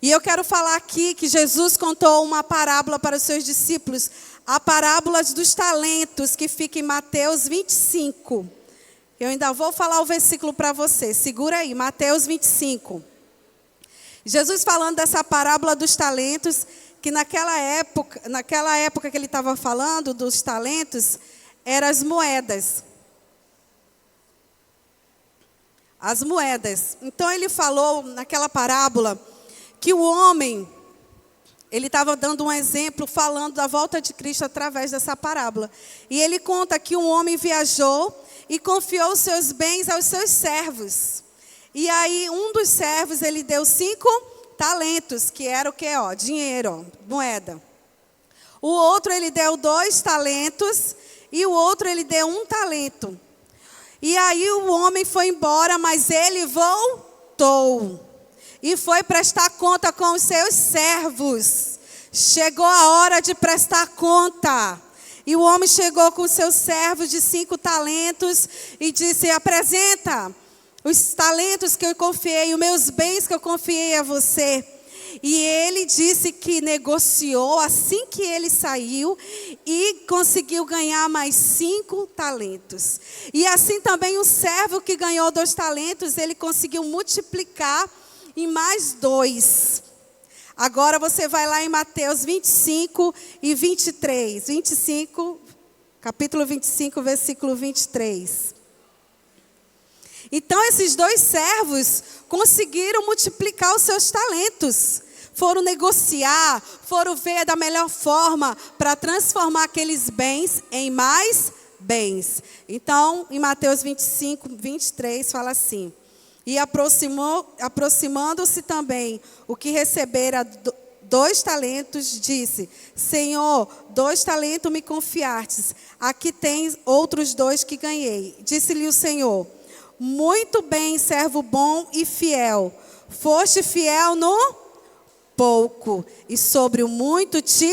E eu quero falar aqui que Jesus contou uma parábola para os seus discípulos, a parábola dos talentos, que fica em Mateus 25. Eu ainda vou falar o versículo para você, segura aí, Mateus 25. Jesus falando dessa parábola dos talentos, que naquela época que ele estava falando dos talentos, eram as moedas. As moedas. Então ele falou naquela parábola que o homem, ele estava dando um exemplo, falando da volta de Cristo através dessa parábola. E ele conta que um homem viajou e confiou os seus bens aos seus servos. E aí um dos servos, ele deu 5 talentos, que era o quê? Dinheiro, moeda. O outro, ele deu 2 talentos e o outro, ele deu 1 talento. E aí o homem foi embora, mas ele voltou. E foi prestar conta com os seus servos. Chegou a hora de prestar conta. E o homem chegou com os seus servos de 5 talentos e disse: apresenta os talentos que eu confiei, os meus bens que eu confiei a você. E ele disse que negociou assim que ele saiu e conseguiu ganhar mais 5 talentos. E assim também o servo que ganhou 2 talentos, ele conseguiu multiplicar em mais 2. Agora você vai lá em Mateus 25 e 23. Capítulo 25, versículo 23. Então esses 2 servos conseguiram multiplicar os seus talentos. Foram negociar, foram ver da melhor forma para transformar aqueles bens em mais bens. Então, em Mateus 25, 23, fala assim: e aproximando-se também o que recebera 2 talentos, disse: Senhor, 2 talentos me confiastes, aqui tens outros 2 que ganhei. Disse-lhe o Senhor: muito bem, servo bom e fiel, foste fiel no pouco, e sobre o muito te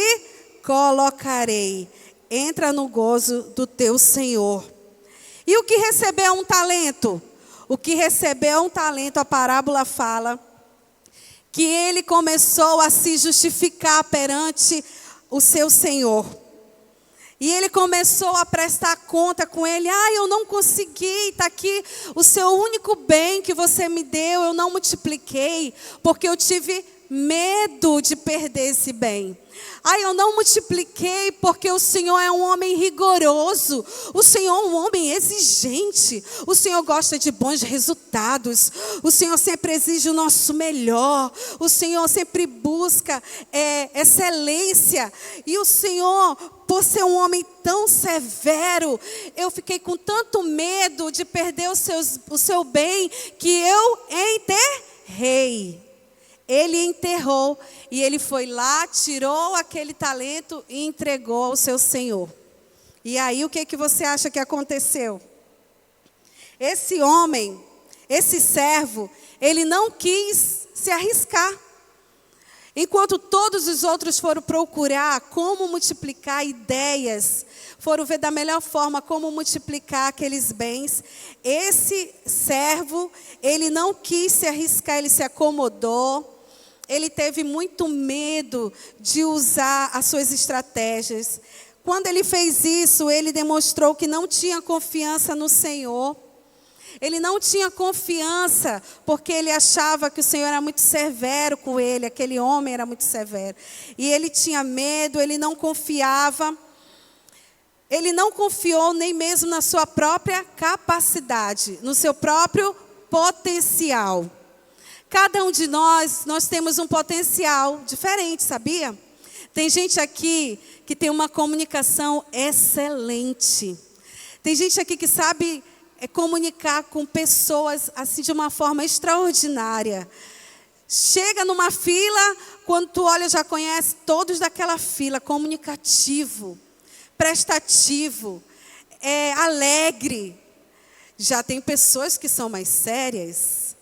colocarei. Entra no gozo do teu Senhor. E o que recebeu 1 talento? O que recebeu 1 talento, a parábola fala que ele começou a se justificar perante o seu Senhor. E ele começou a prestar conta com ele: eu não consegui, está aqui o seu único bem que você me deu, eu não multipliquei, porque eu tive medo de perder esse bem. Eu não multipliquei porque o Senhor é um homem rigoroso. O Senhor é um homem exigente. O Senhor gosta de bons resultados. O Senhor sempre exige o nosso melhor. O Senhor sempre busca excelência. E o Senhor, por ser um homem tão severo, eu fiquei com tanto medo de perder o seu bem, que eu enterrei. Ele enterrou e ele foi lá, tirou aquele talento e entregou ao seu Senhor. E aí o que você acha que aconteceu? Esse homem, esse servo, ele não quis se arriscar. Enquanto todos os outros foram procurar como multiplicar ideias, foram ver da melhor forma como multiplicar aqueles bens, esse servo, ele não quis se arriscar, ele se acomodou. Ele teve muito medo de usar as suas estratégias. Quando ele fez isso, ele demonstrou que não tinha confiança no Senhor. Ele não tinha confiança porque ele achava que o Senhor era muito severo com ele. Aquele homem era muito severo. E ele tinha medo, ele não confiava. Ele não confiou nem mesmo na sua própria capacidade, no seu próprio potencial. Cada um de nós temos um potencial diferente, sabia? Tem gente aqui que tem uma comunicação excelente. Tem gente aqui que sabe comunicar com pessoas assim de uma forma extraordinária. Chega numa fila, quando tu olha já conhece todos daquela fila, comunicativo, prestativo, alegre. Já tem pessoas que são mais sérias,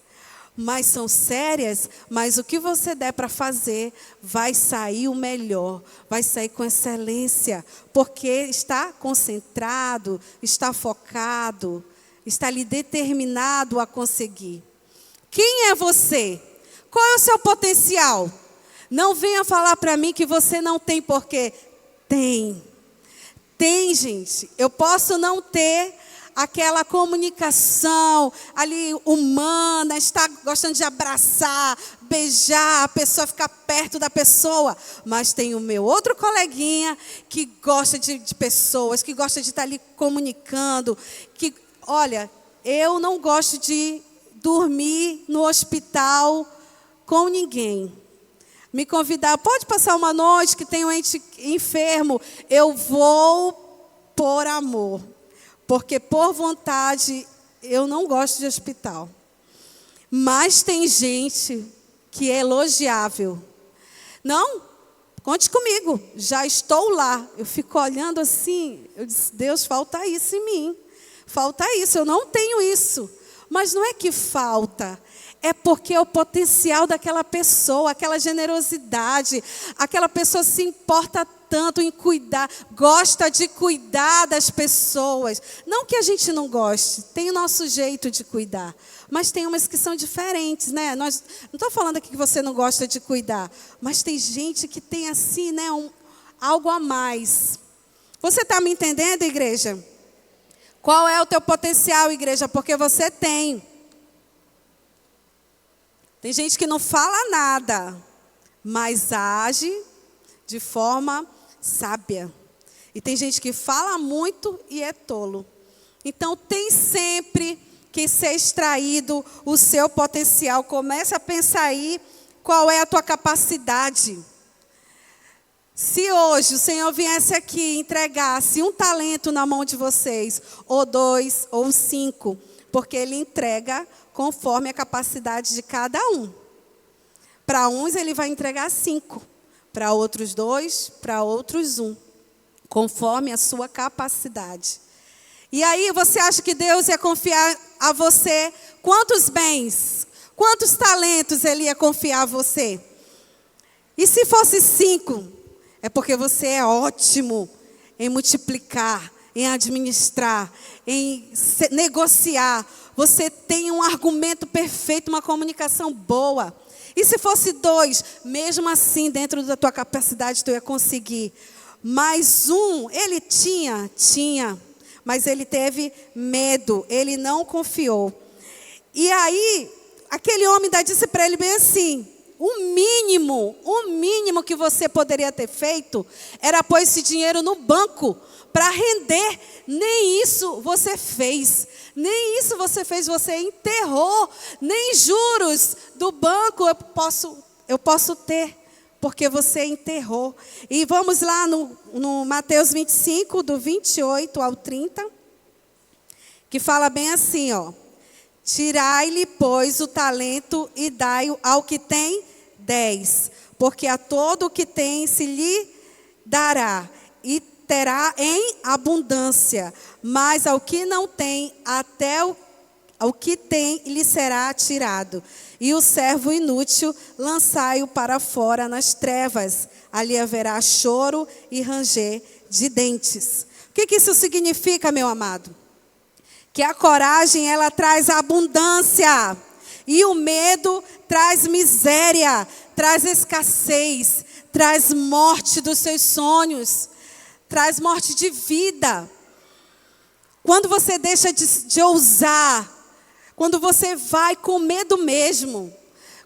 mas o que você der para fazer, vai sair o melhor, vai sair com excelência, porque está concentrado, está focado, está ali determinado a conseguir. Quem é você? Qual é o seu potencial? Não venha falar para mim que você não tem, porque tem. Tem, gente. Eu posso não ter aquela comunicação ali humana, estar gostando de abraçar, beijar a pessoa, ficar perto da pessoa. Mas tem o meu outro coleguinha que gosta de pessoas, que gosta de estar ali comunicando. Que, olha, eu não gosto de dormir no hospital com ninguém. Me convidar, pode passar uma noite que tem um ente enfermo, eu vou por amor. Porque por vontade eu não gosto de hospital. Mas tem gente que é elogiável. Não, conte comigo, já estou lá. Eu fico olhando assim, eu disse, Deus, falta isso em mim. Falta isso, eu não tenho isso. Mas não é que falta, é porque é o potencial daquela pessoa, aquela generosidade, aquela pessoa se importa tanto em cuidar, gosta de cuidar das pessoas. Não que a gente não goste, tem o nosso jeito de cuidar, mas tem umas que são diferentes, né? Não estou falando aqui que você não gosta de cuidar, mas tem gente que tem assim, né, algo a mais. Você está me entendendo, igreja? Qual é o teu potencial, igreja? Porque você tem. Tem gente que não fala nada, mas age de forma sábia. E tem gente que fala muito e é tolo. Então tem sempre que ser extraído o seu potencial. Comece a pensar aí qual é a tua capacidade. Se hoje o Senhor viesse aqui e entregasse um talento na mão de vocês, ou 2, ou 5, porque Ele entrega conforme a capacidade de cada um. Para uns Ele vai entregar 5, para outros 2, para outros 1, conforme a sua capacidade. E aí você acha que Deus ia confiar a você quantos bens, quantos talentos Ele ia confiar a você? E se fosse 5? É porque você é ótimo em multiplicar, em administrar, em negociar. Você tem um argumento perfeito, uma comunicação boa. E se fosse 2, mesmo assim, dentro da tua capacidade, tu ia conseguir. Mas 1, ele tinha, mas ele teve medo, ele não confiou. E aí, aquele homem ainda disse para ele bem assim, o mínimo que você poderia ter feito era pôr esse dinheiro no banco para render. Nem isso você fez. Você enterrou. Nem juros do banco eu posso ter, porque você enterrou. E vamos lá no Mateus 25, do 28 ao 30, que fala bem assim, ó. Tirai-lhe, pois, o talento e dai-o ao que tem 10, porque a todo o que tem se lhe dará, e terá em abundância, mas ao que não tem, até o que tem lhe será tirado. E o servo inútil, lançai-o para fora nas trevas, ali haverá choro e ranger de dentes. O que isso significa, meu amado? Que a coragem, ela traz abundância. E o medo traz miséria, traz escassez, traz morte dos seus sonhos, traz morte de vida. Quando você deixa de ousar, quando você vai com medo mesmo,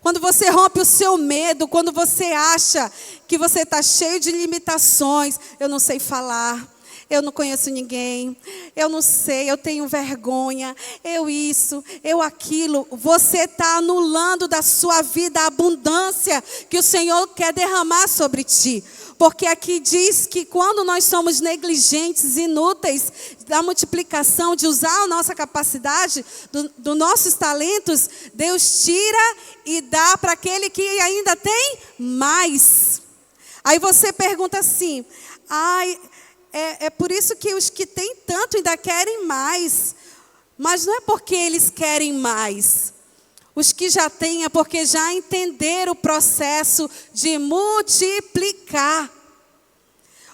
quando você rompe o seu medo, quando você acha que você está cheio de limitações, eu não sei falar, eu não conheço ninguém, eu não sei, eu tenho vergonha, eu isso, eu aquilo. Você está anulando da sua vida a abundância que o Senhor quer derramar sobre ti. Porque aqui diz que quando nós somos negligentes, inúteis da multiplicação, de usar a nossa capacidade, dos nossos talentos, Deus tira e dá para aquele que ainda tem mais. Aí você pergunta assim, é por isso que os que têm tanto ainda querem mais. Mas não é porque eles querem mais. Os que já têm é porque já entenderam o processo de multiplicar.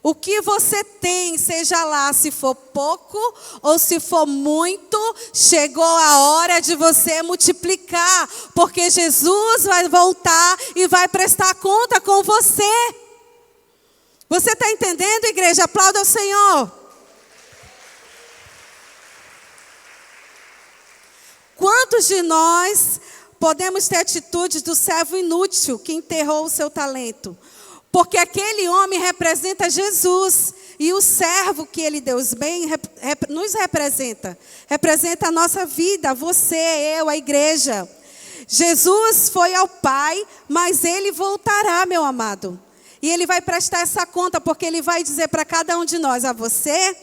O que você tem, seja lá se for pouco ou se for muito, chegou a hora de você multiplicar, porque Jesus vai voltar e vai prestar conta com você. Você está entendendo, igreja? Aplauda o Senhor. Quantos de nós podemos ter atitudes do servo inútil que enterrou o seu talento? Porque aquele homem representa Jesus. E o servo que ele deu os bens nos representa. Representa a nossa vida, você, eu, a igreja. Jesus foi ao Pai, mas ele voltará, meu amado. E ele vai prestar essa conta, porque ele vai dizer para cada um de nós: a você,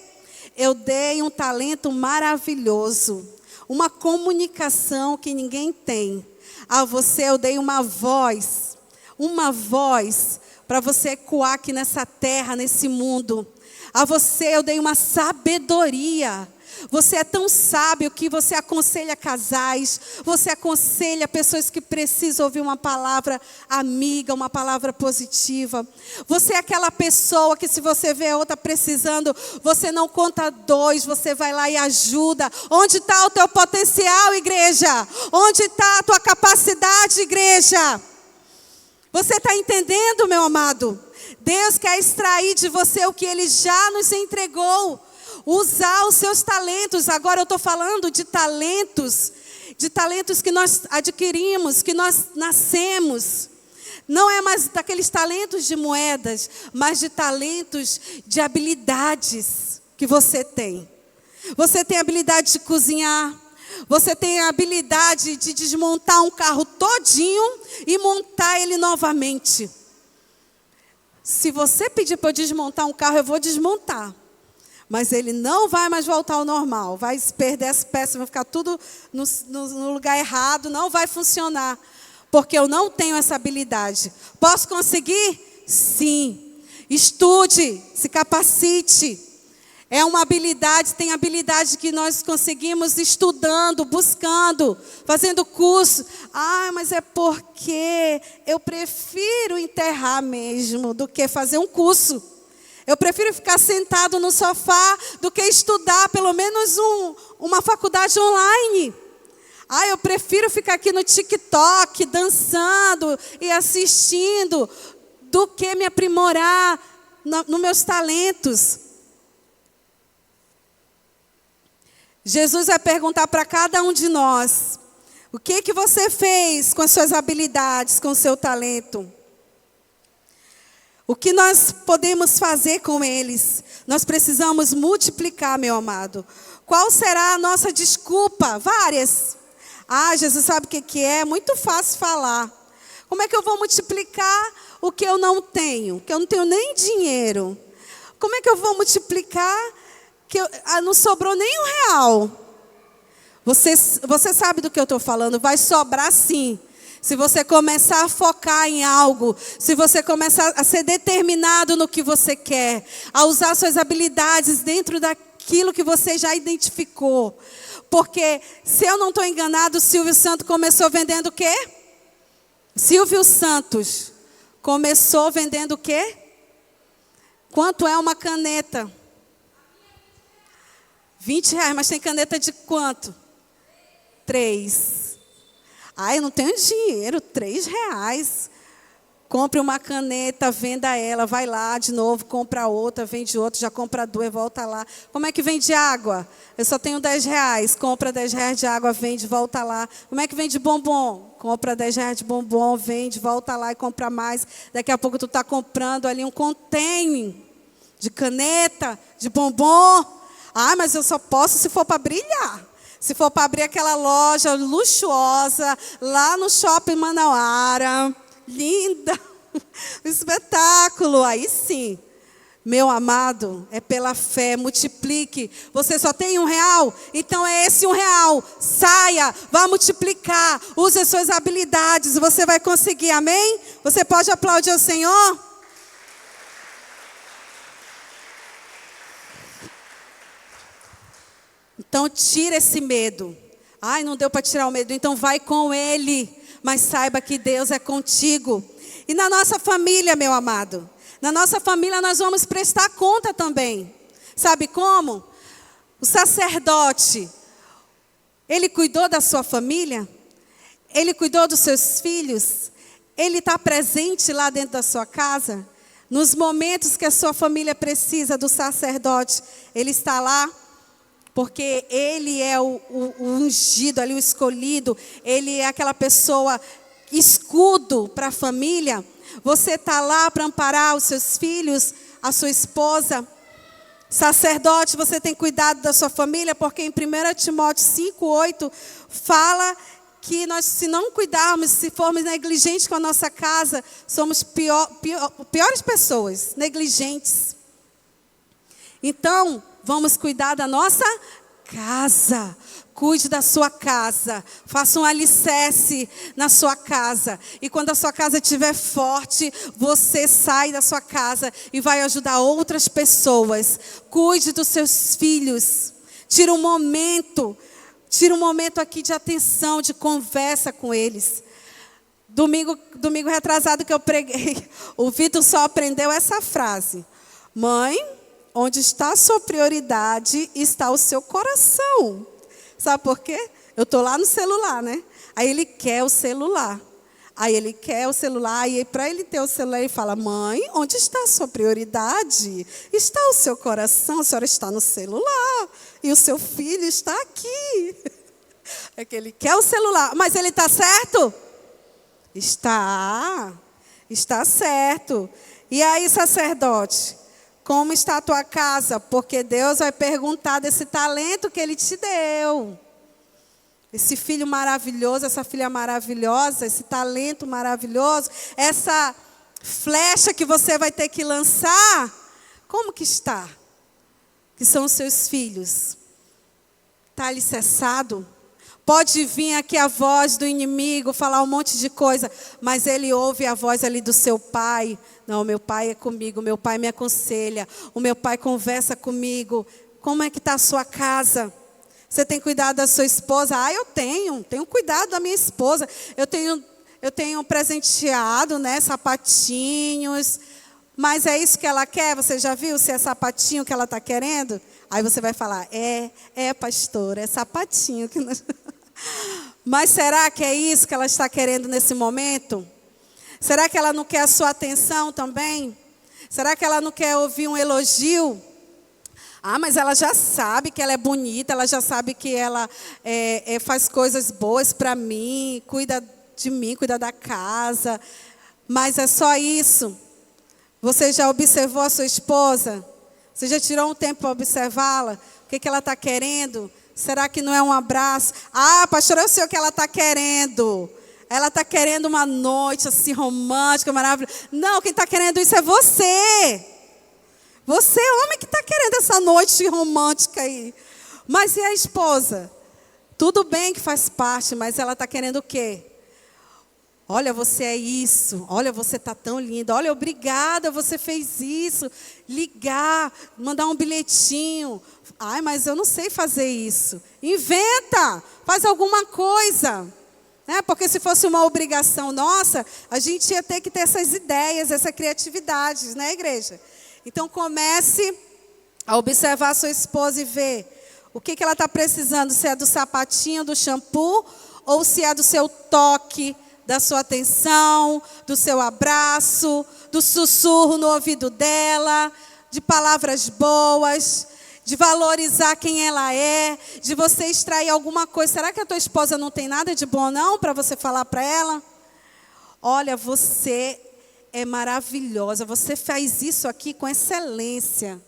eu dei um talento maravilhoso. Uma comunicação que ninguém tem. A você eu dei uma voz para você ecoar aqui nessa terra, nesse mundo. A você eu dei uma sabedoria. Você é tão sábio que você aconselha casais, você aconselha pessoas que precisam ouvir uma palavra amiga, uma palavra positiva. Você é aquela pessoa que, se você vê outra precisando, você não conta dois, você vai lá e ajuda. Onde está o teu potencial, igreja? Onde está a tua capacidade, igreja? Você está entendendo, meu amado? Deus quer extrair de você o que Ele já nos entregou. Usar os seus talentos. Agora eu estou falando de talentos que nós adquirimos, que nós nascemos. Não é mais daqueles talentos de moedas, mas de talentos de habilidades que você tem. Você tem a habilidade de cozinhar. Você tem a habilidade de desmontar um carro todinho e montar ele novamente. Se você pedir para eu desmontar um carro, eu vou desmontar. Mas ele não vai mais voltar ao normal. Vai perder as peças, vai ficar tudo no lugar errado. Não vai funcionar. Porque eu não tenho essa habilidade. Posso conseguir? Sim. Estude, se capacite. É uma habilidade, tem habilidade que nós conseguimos estudando, buscando, fazendo curso. Ah, mas é porque eu prefiro enterrar mesmo do que fazer um curso. Eu prefiro ficar sentado no sofá do que estudar pelo menos uma faculdade online. Ah, eu prefiro ficar aqui no TikTok, dançando e assistindo, do que me aprimorar nos meus talentos. Jesus vai perguntar para cada um de nós: o que você fez com as suas habilidades, com o seu talento? O que nós podemos fazer com eles? Nós precisamos multiplicar, meu amado. Qual será a nossa desculpa? Várias. Ah, Jesus sabe o que é? Muito fácil falar. Como é que eu vou multiplicar o que eu não tenho? Que eu não tenho nem dinheiro. Como é que eu vou multiplicar que não sobrou nem R$1? Você sabe do que eu estou falando. Vai sobrar sim. Se você começar a focar em algo, se você começar a ser determinado no que você quer, a usar suas habilidades dentro daquilo que você já identificou. Porque, se eu não estou enganado, o Silvio Santos começou vendendo o quê? Silvio Santos começou vendendo o quê? Quanto é uma caneta? R$20, mas tem caneta de quanto? 3. Eu não tenho dinheiro, R$3. Compre uma caneta, venda ela, vai lá de novo, compra outra, vende outra, já compra 2, volta lá. Como é que vende água? Eu só tenho R$10, compra R$10 de água, vende, volta lá. Como é que vende bombom? Compra R$10 de bombom, vende, volta lá e compra mais. Daqui a pouco tu está comprando ali um container de caneta, de bombom. Mas eu só posso se for para brilhar. Se for para abrir aquela loja luxuosa, lá no Shopping Manauara, linda, espetáculo, aí sim. Meu amado, é pela fé, multiplique. Você só tem R$1? Então é esse R$1. Saia, vá multiplicar, use as suas habilidades, você vai conseguir, amém? Você pode aplaudir o Senhor? Então tira esse medo. Não deu para tirar o medo, então vai com Ele. Mas saiba que Deus é contigo. E na nossa família, meu amado, Na nossa família nós vamos prestar conta também. Sabe como? O sacerdote, ele cuidou da sua família? Ele cuidou dos seus filhos? Ele está presente lá dentro da sua casa? Nos momentos que a sua família precisa do sacerdote, ele está lá? Porque ele é o ungido ali, o escolhido. Ele é aquela pessoa escudo para a família. Você está lá para amparar os seus filhos, a sua esposa. Sacerdote, você tem cuidado da sua família, porque em 1 Timóteo 5:8 fala que nós, se não cuidarmos, se formos negligentes com a nossa casa, somos piores pessoas, negligentes. Então, vamos cuidar da nossa casa. Cuide da sua casa, faça um alicerce na sua casa. E quando a sua casa estiver forte, você sai da sua casa e vai ajudar outras pessoas. Cuide dos seus filhos. Tira um momento aqui de atenção, de conversa com eles. Domingo retrasado que eu preguei, o Vitor só aprendeu essa frase. Mãe, onde está a sua prioridade, está o seu coração. Sabe por quê? Eu estou lá no celular, né? Aí ele quer o celular. E para ele ter o celular, ele fala, mãe, onde está a sua prioridade? Está o seu coração, a senhora está no celular. E o seu filho está aqui. É que ele quer o celular. Mas ele está certo? Está certo. E aí, sacerdote, como está a tua casa? Porque Deus vai perguntar desse talento que Ele te deu. Esse filho maravilhoso, essa filha maravilhosa, esse talento maravilhoso, essa flecha que você vai ter que lançar, como que está? Que são os seus filhos. Está alicerçado? Pode vir aqui a voz do inimigo, falar um monte de coisa, mas ele ouve a voz ali do seu pai. Não, meu pai é comigo, meu pai me aconselha, o meu pai conversa comigo. Como é que está a sua casa? Você tem cuidado da sua esposa? Eu tenho cuidado da minha esposa. Eu tenho presenteado, né, sapatinhos. Mas é isso que ela quer? Você já viu se é sapatinho que ela está querendo? Aí você vai falar, pastor, é sapatinho que nós... Mas será que é isso que ela está querendo nesse momento? Será que ela não quer a sua atenção também? Será que ela não quer ouvir um elogio? Mas ela já sabe que ela é bonita, ela já sabe que ela faz coisas boas para mim, cuida de mim, cuida da casa. Mas é só isso? Você já observou a sua esposa? Você já tirou um tempo para observá-la? O que ela está querendo? Será que não é um abraço? Pastor, eu sei o que ela está querendo. Ela está querendo uma noite assim romântica, maravilhosa. Não, quem está querendo isso é você. Você, homem, que está querendo essa noite romântica aí. Mas e a esposa? Tudo bem que faz parte, mas ela está querendo o quê? Olha, você é isso. Olha, você está tão linda. Olha, obrigada, você fez isso. Ligar, mandar um bilhetinho. Mas eu não sei fazer isso. Inventa, faz alguma coisa. Porque se fosse uma obrigação nossa, a gente ia ter que ter essas ideias, essa criatividade, né, igreja? Então comece a observar a sua esposa e ver o que ela está precisando, se é do sapatinho, do shampoo, ou se é do seu toque, da sua atenção, do seu abraço, do sussurro no ouvido dela, de palavras boas, de valorizar quem ela é, de você extrair alguma coisa. Será que a tua esposa não tem nada de bom não para você falar para ela? Olha, você é maravilhosa, você faz isso aqui com excelência.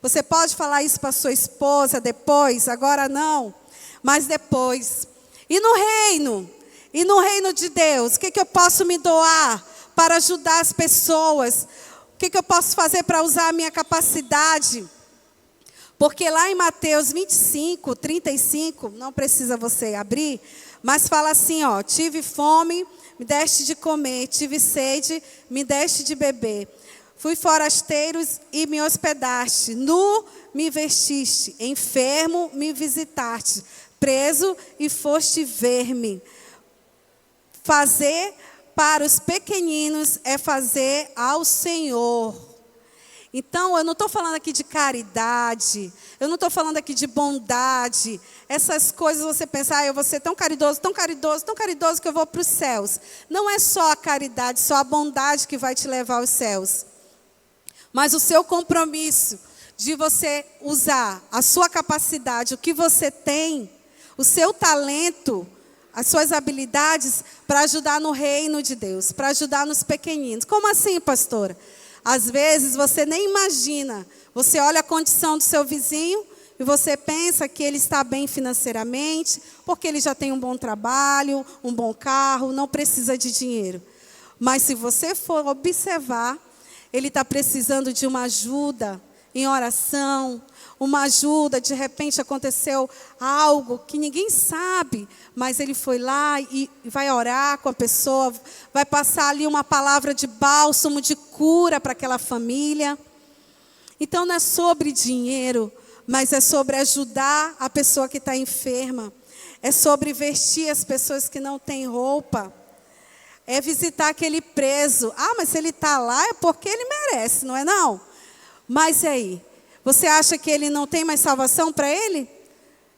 Você pode falar isso para sua esposa depois, agora não, mas depois. E no reino de Deus, o que eu posso me doar para ajudar as pessoas? O que eu posso fazer para usar a minha capacidade? Porque lá em Mateus 25, 35, não precisa você abrir, mas fala assim, tive fome, me deste de comer, tive sede, me deste de beber. Fui forasteiro e me hospedaste, nu me vestiste, enfermo me visitaste, preso e foste ver-me. Fazer para os pequeninos é fazer ao Senhor. Então, eu não estou falando aqui de caridade, eu não estou falando aqui de bondade. Essas coisas você pensa, eu vou ser tão caridoso, tão caridoso, tão caridoso que eu vou para os céus. Não é só a caridade, só a bondade que vai te levar aos céus. Mas o seu compromisso de você usar a sua capacidade, o que você tem, o seu talento, as suas habilidades para ajudar no reino de Deus, para ajudar nos pequeninos. Como assim, pastora? Às vezes você nem imagina, você olha a condição do seu vizinho e você pensa que ele está bem financeiramente, porque ele já tem um bom trabalho, um bom carro, não precisa de dinheiro. Mas se você for observar, ele está precisando de uma ajuda em oração, uma ajuda, de repente aconteceu algo que ninguém sabe, mas ele foi lá e vai orar com a pessoa, vai passar ali uma palavra de bálsamo, de cura para aquela família. Então não é sobre dinheiro, mas é sobre ajudar a pessoa que está enferma, é sobre vestir as pessoas que não têm roupa, é visitar aquele preso. Mas se ele está lá é porque ele merece, não é não? Mas e aí? Você acha que ele não tem mais salvação para ele?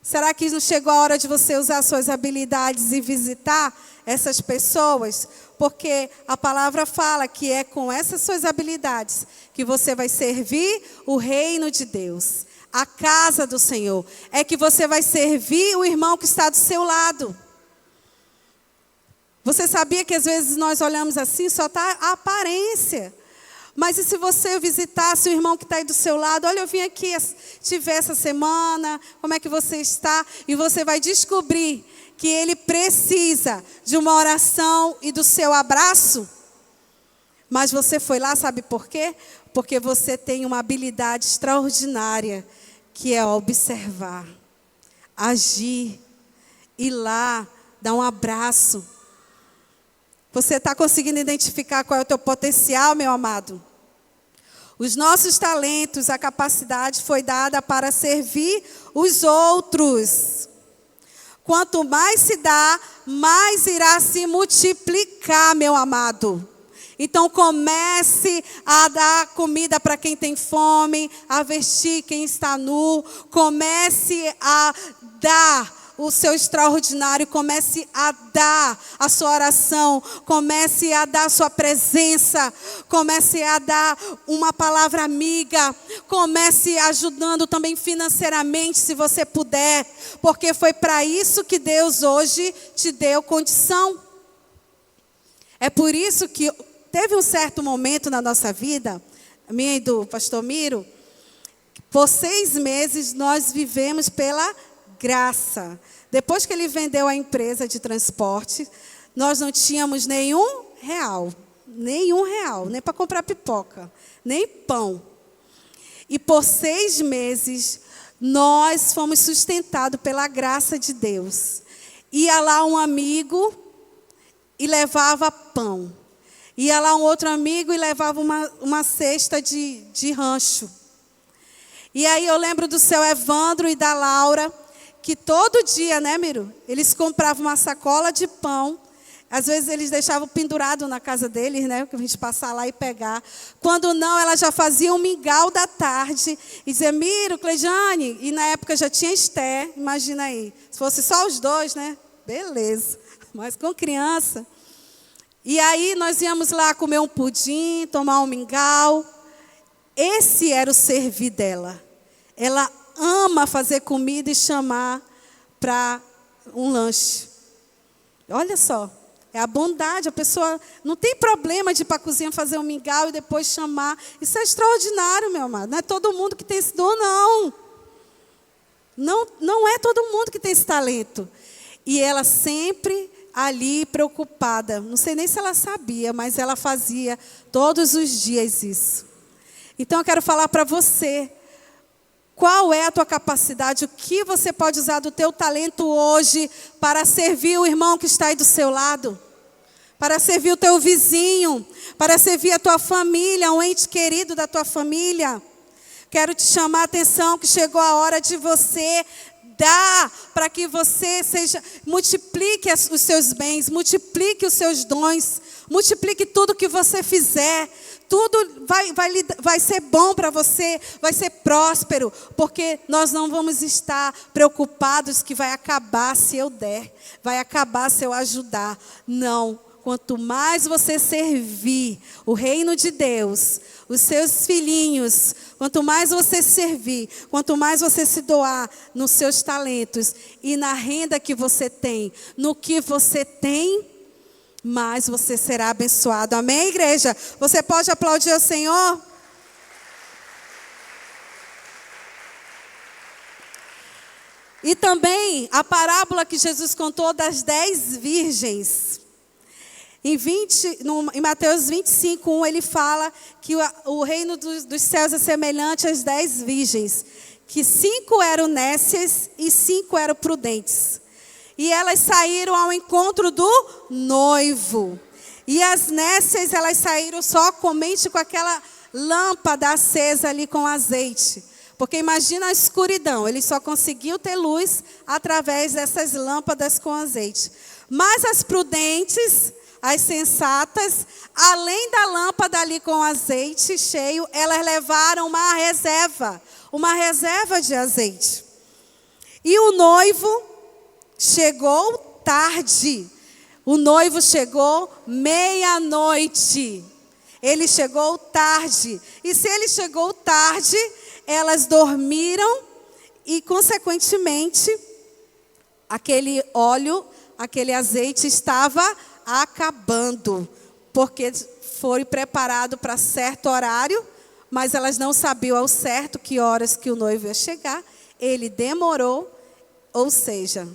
Será que não chegou a hora de você usar suas habilidades e visitar essas pessoas? Porque a palavra fala que é com essas suas habilidades que você vai servir o reino de Deus, a casa do Senhor. É que você vai servir o irmão que está do seu lado. Você sabia que às vezes nós olhamos assim, só está a aparência. Mas e se você visitasse o irmão que está aí do seu lado? Olha, eu vim aqui te ver essa semana, como é que você está? E você vai descobrir que ele precisa de uma oração e do seu abraço. Mas você foi lá, sabe por quê? Porque você tem uma habilidade extraordinária, que é observar, agir, ir lá, dar um abraço. Você está conseguindo identificar qual é o teu potencial, meu amado? Os nossos talentos, a capacidade foi dada para servir os outros. Quanto mais se dá, mais irá se multiplicar, meu amado. Então comece a dar comida para quem tem fome, a vestir quem está nu. Comece a dar o seu extraordinário, comece a dar a sua oração, comece a dar a sua presença, comece a dar uma palavra amiga, comece ajudando também financeiramente, se você puder, porque foi para isso que Deus hoje te deu condição. É por isso que teve um certo momento na nossa vida, minha e do pastor Miro, por 6 meses nós vivemos pela graça. Depois que ele vendeu a empresa de transporte, nós não tínhamos nenhum real, nem para comprar pipoca, nem pão. E por 6 meses, nós fomos sustentados pela graça de Deus. Ia lá um amigo e levava pão. Ia lá um outro amigo e levava uma cesta de rancho. E aí eu lembro do seu Evandro e da Laura, que todo dia, né, Miro? Eles compravam uma sacola de pão. Às vezes eles deixavam pendurado na casa deles, né? Para a gente passar lá e pegar. Quando não, ela já fazia um mingau da tarde. E dizia, Miro, Clejane. E na época já tinha Esther, imagina aí. Se fosse só os dois, né? Beleza. Mas com criança. E aí nós íamos lá comer um pudim, tomar um mingau. Esse era o servir dela. Ela ama fazer comida e chamar para um lanche. Olha só, é a bondade. A pessoa não tem problema de ir para a cozinha fazer um mingau e depois chamar. Isso é extraordinário, meu amado. Não é todo mundo que tem esse dom, não. Não é todo mundo que tem esse talento. E ela sempre ali preocupada. Não sei nem se ela sabia, mas ela fazia todos os dias isso. Então eu quero falar para você. Qual é a tua capacidade? O que você pode usar do teu talento hoje para servir o irmão que está aí do seu lado? Para servir o teu vizinho? Para servir a tua família, um ente querido da tua família? Quero te chamar a atenção que chegou a hora de você dar para que você multiplique os seus bens, multiplique os seus dons, multiplique tudo que você fizer. tudo vai ser bom para você, vai ser próspero, porque nós não vamos estar preocupados que vai acabar se eu der, vai acabar se eu ajudar. Não, quanto mais você servir o reino de Deus, os seus filhinhos, quanto mais você servir, quanto mais você se doar nos seus talentos e na renda que você tem, no que você tem, mais você será abençoado. Amém, igreja? Você pode aplaudir o Senhor? E também a parábola que Jesus contou das 10 virgens. Em Mateus 25:1, ele fala que o reino dos céus é semelhante às 10 virgens, que 5 eram nécias e 5 eram prudentes. E elas saíram ao encontro do noivo. E as nécias, elas saíram somente com aquela lâmpada acesa ali com azeite. Porque imagina a escuridão, eles só conseguiam ter luz através dessas lâmpadas com azeite. Mas as prudentes, as sensatas, além da lâmpada ali com azeite cheio, elas levaram uma reserva de azeite. E o noivo chegou tarde. O noivo chegou meia-noite. Ele chegou tarde. E se ele chegou tarde, elas dormiram e, consequentemente, aquele óleo, aquele azeite estava acabando, porque foi preparado para certo horário, mas elas não sabiam ao certo que horas que o noivo ia chegar. Ele demorou, ou seja,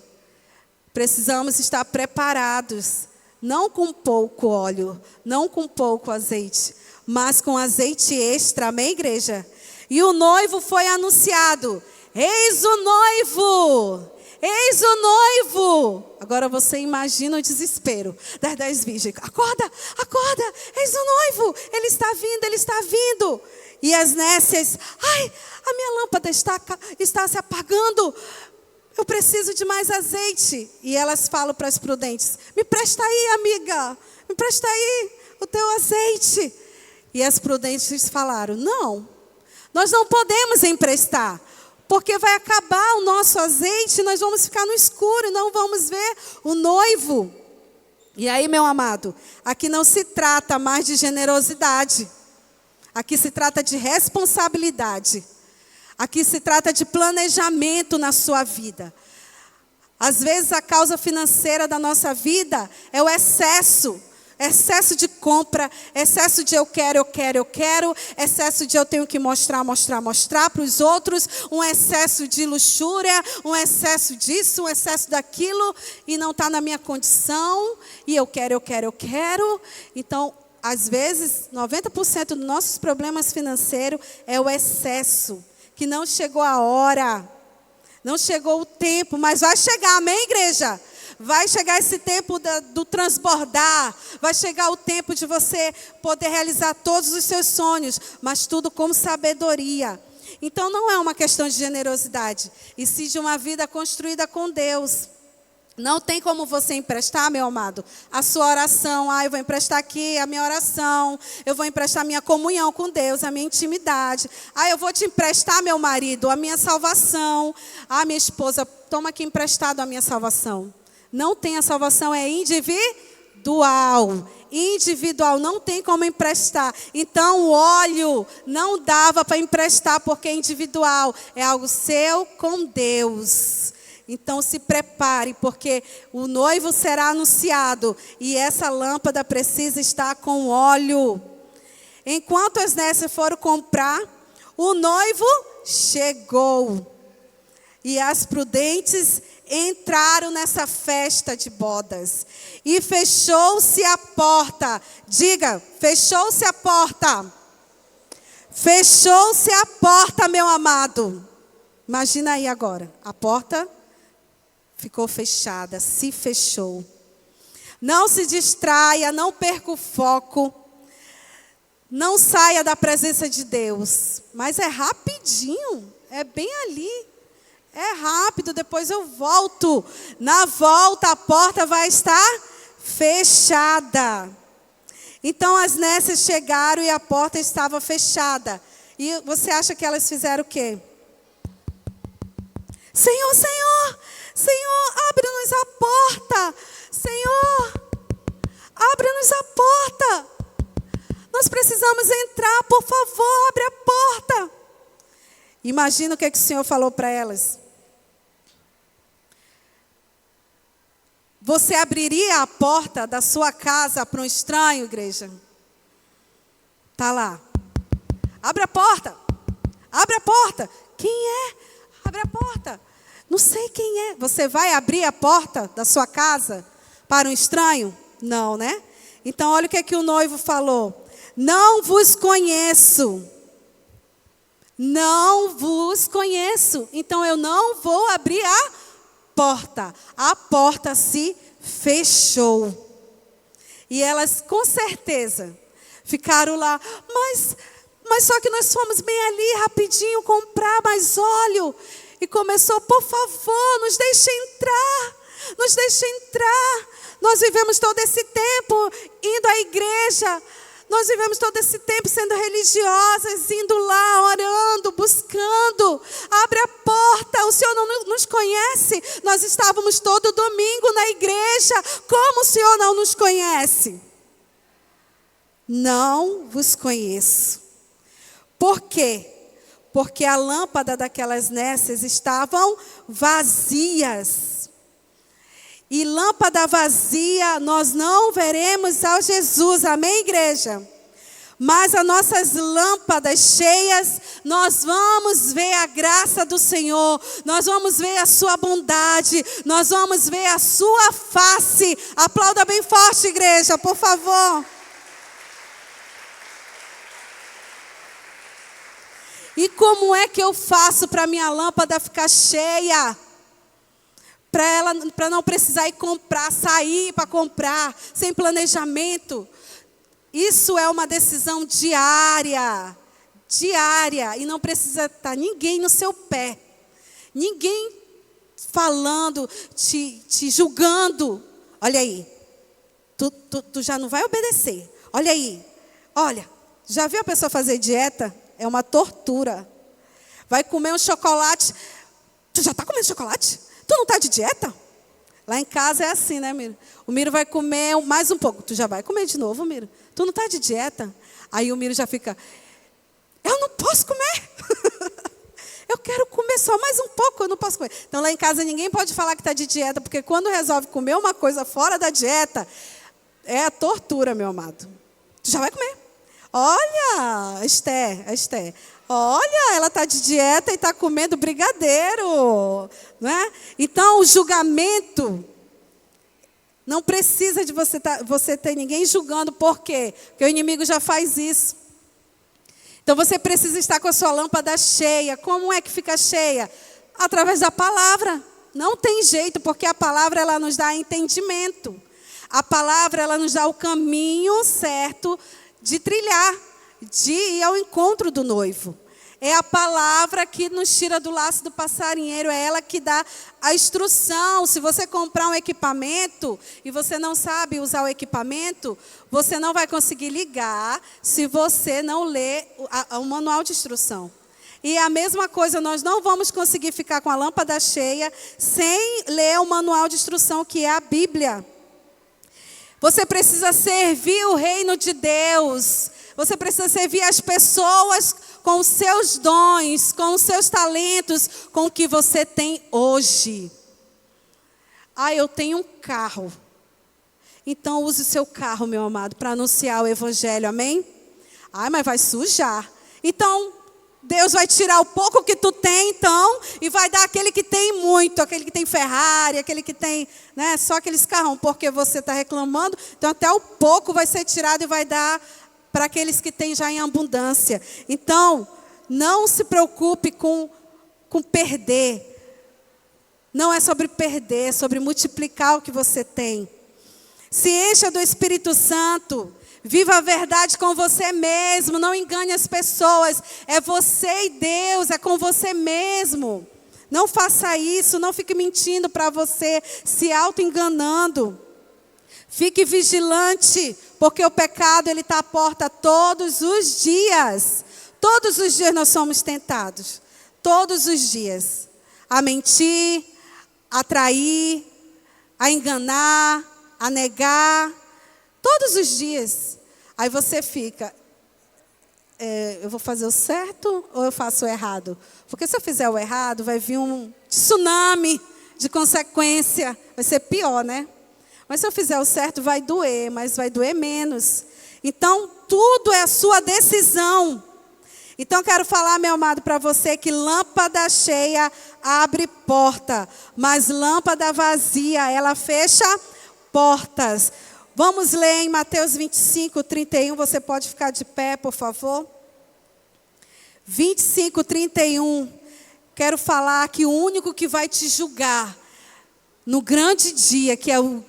precisamos estar preparados, não com pouco óleo, não com pouco azeite, mas com azeite extra, amém, igreja? E o noivo foi anunciado: eis o noivo! Eis o noivo! Agora você imagina o desespero das 10 virgens. Acorda, acorda, eis o noivo! Ele está vindo, ele está vindo! E as nécias: ai, a minha lâmpada está se apagando. Eu preciso de mais azeite. E elas falam para as prudentes: me presta aí, amiga, me presta aí o teu azeite. E as prudentes falaram: não, nós não podemos emprestar, porque vai acabar o nosso azeite, nós vamos ficar no escuro, não vamos ver o noivo. E aí, meu amado, aqui não se trata mais de generosidade. Aqui se trata de responsabilidade. Aqui se trata de planejamento na sua vida. Às vezes a causa financeira da nossa vida é o excesso. Excesso de compra, excesso de eu quero, excesso de eu tenho que mostrar para os outros, um excesso de luxúria, um excesso disso, um excesso daquilo, e não está na minha condição, e eu quero. Então, às vezes, 90% dos nossos problemas financeiros é o excesso, que não chegou a hora, não chegou o tempo, mas vai chegar, amém, igreja? Vai chegar esse tempo do transbordar, vai chegar o tempo de você poder realizar todos os seus sonhos, mas tudo com sabedoria. Então não é uma questão de generosidade, e sim de uma vida construída com Deus. Não tem como você emprestar, meu amado, a sua oração. Eu vou emprestar aqui a minha oração, eu vou emprestar a minha comunhão com Deus, a minha intimidade. Eu vou te emprestar, meu marido, a minha salvação. Minha esposa, toma aqui emprestado a minha salvação. Não tem, a salvação é individual. Individual, não tem como emprestar. Então o óleo não dava para emprestar, porque é individual. É algo seu com Deus. Então se prepare, porque o noivo será anunciado. E essa lâmpada precisa estar com óleo. Enquanto as nécias foram comprar, o noivo chegou. E as prudentes entraram nessa festa de bodas. E fechou-se a porta. Diga, fechou-se a porta. Fechou-se a porta, meu amado. Imagina aí agora. A porta ficou fechada, se fechou. Não se distraia, não perca o foco. Não saia da presença de Deus. Mas é rapidinho, é bem ali. É rápido, depois eu volto. Na volta a porta vai estar fechada. Então as nécias chegaram e a porta estava fechada. E você acha que elas fizeram o quê? Senhor, Senhor, Senhor, abre-nos a porta. Senhor, abre-nos a porta. Nós precisamos entrar, por favor, abre a porta. Imagina o que o Senhor falou para elas. Você abriria a porta da sua casa para um estranho, igreja? Está lá. Abre a porta. Abre a porta. Quem é? Abre a porta. Não sei quem é. Você vai abrir a porta da sua casa para um estranho? Não, né? Então, olha o que o noivo falou. Não vos conheço. Não vos conheço. Então, eu não vou abrir a porta. A porta se fechou. E elas, com certeza, ficaram lá. Mas só que nós fomos bem ali, rapidinho, comprar mais óleo. E começou, por favor, nos deixe entrar. Nos deixe entrar. Nós vivemos todo esse tempo indo à igreja. Nós vivemos todo esse tempo sendo religiosas, indo lá, orando, buscando. Abre a porta, o Senhor não nos conhece. Nós estávamos todo domingo na igreja. Como o Senhor não nos conhece? Não vos conheço. Por quê? Porque a lâmpada daquelas nécias estavam vazias. E lâmpada vazia, nós não veremos ao Jesus. Amém, igreja? Mas as nossas lâmpadas cheias, nós vamos ver a graça do Senhor. Nós vamos ver a sua bondade. Nós vamos ver a sua face. Aplauda bem forte, igreja, por favor. E como é que eu faço para minha lâmpada ficar cheia? Para não precisar ir comprar, sair para comprar, sem planejamento. Isso é uma decisão diária. Diária. E não precisa estar ninguém no seu pé. Ninguém falando, te julgando. Olha aí. Tu já não vai obedecer. Olha aí. Olha, já viu a pessoa fazer dieta? É uma tortura. Vai comer um chocolate. Tu já está comendo chocolate? Tu não está de dieta? Lá em casa é assim, né, Miro? O Miro vai comer mais um pouco. Tu já vai comer de novo, Miro? Tu não está de dieta? Aí o Miro já fica, eu não posso comer. Eu quero comer só mais um pouco, eu não posso comer. Então lá em casa ninguém pode falar que está de dieta, porque quando resolve comer uma coisa fora da dieta, é a tortura, meu amado. Tu já vai comer. Olha, a Esther. Olha, ela está de dieta e está comendo brigadeiro. Não é? Então, o julgamento, não precisa de você ter ninguém julgando. Por quê? Porque o inimigo já faz isso. Então, você precisa estar com a sua lâmpada cheia. Como é que fica cheia? Através da palavra. Não tem jeito, porque a palavra ela nos dá entendimento. A palavra ela nos dá o caminho certo de trilhar, de ir ao encontro do noivo. É a palavra que nos tira do laço do passarinheiro, é ela que dá a instrução. Se você comprar um equipamento e você não sabe usar o equipamento, você não vai conseguir ligar se você não ler o manual de instrução. E a mesma coisa, nós não vamos conseguir ficar com a lâmpada cheia sem ler o manual de instrução, que é a Bíblia. Você precisa servir o reino de Deus. Você precisa servir as pessoas com os seus dons, com os seus talentos, com o que você tem hoje. Eu tenho um carro. Então use o seu carro, meu amado, para anunciar o evangelho, amém? Mas vai sujar. Então, Deus vai tirar o pouco que tu tem, então, e vai dar aquele que tem muito, aquele que tem Ferrari, aquele que tem, né, só aqueles carrão, porque você está reclamando. Então, até o pouco vai ser tirado e vai dar para aqueles que têm já em abundância. Então, não se preocupe com perder. Não é sobre perder, é sobre multiplicar o que você tem. Se encha do Espírito Santo. Viva a verdade com você mesmo. Não engane as pessoas. É você e Deus, é com você mesmo. Não faça isso, não fique mentindo para você, se auto-enganando. Fique vigilante, porque o pecado ele está à porta todos os dias. Todos os dias nós somos tentados. Todos os dias. A mentir, a trair, a enganar, a negar. Todos os dias. Aí você fica, eu vou fazer o certo ou eu faço o errado? Porque se eu fizer o errado, vai vir um tsunami de consequência. Vai ser pior, né? Mas se eu fizer o certo, vai doer, mas vai doer menos. Então, tudo é a sua decisão. Então, eu quero falar, meu amado, para você que lâmpada cheia abre porta, mas lâmpada vazia, ela fecha portas. Vamos ler em Mateus 25, 31. Você pode ficar de pé, por favor? 25, 31. Quero falar que o único que vai te julgar no grande dia, que é o